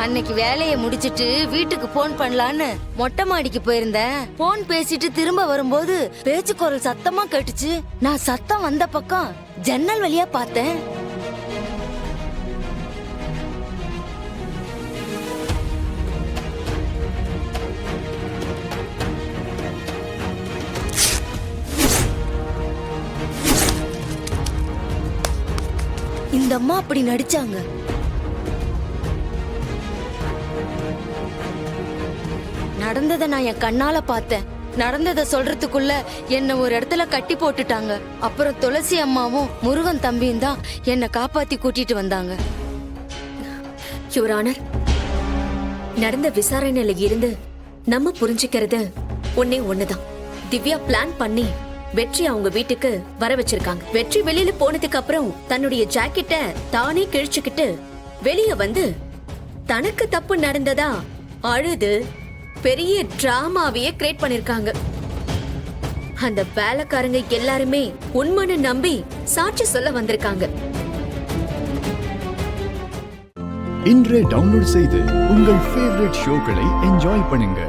அன்னைக்கு வேலையை முடிச்சிட்டு வீட்டுக்கு போன் பண்ணலான்னு மொட்டை மாடிக்கு போயிருந்தேன். போன் பேசிட்டு திரும்ப வரும்போது பேச்சு குரல் சத்தமா கேட்டுச்சு. நான் சத்தம் வந்த பக்கம் ஜன்னல் வழியா பார்த்தேன். இந்த அம்மா அப்படி நடிச்சாங்க. நடந்ததை நான் என் கண்ணால பார்த்தேன். நடந்ததை சொல்றதுக்குள்ள என்ன ஒரு இடத்துல கட்டி போட்டுட்டாங்க. அப்புறம் துளசி அம்மாவும் முருகன் தம்பியும் தான் என்னை காப்பாத்தி கூட்டிட்டு வந்தாங்க. யுவர் ஆனர், நடந்த விசாரணையில இருந்து நம்ம புரிஞ்சுக்கிறது ஒன்னே ஒண்ணுதான். திவ்யா பிளான் பண்ணி வெற்றி அவங்க வீட்டுக்கு வர வச்சிருக்காங்க. வெற்றி வெளியில போனதுக்கு அப்புறம் தன்னுடைய ஜாக்கெட்ட தானே கிழிச்சுக்கிட்டு வெளிய வந்து தனக்கு தப்பு நடந்ததா அழுது பெரிய டிராமாவையே கிரியேட் பண்ணிருக்காங்க. அந்த வேலைக்காரங்க எல்லாருமே உண்மைன்னு நம்பி சாட்சி சொல்ல வந்திருக்காங்க. இன்றே டவுன்லோட் செய்து உங்கள் ஃபேவரட் ஷோக்களை என்ஜாய் பண்ணுங்க.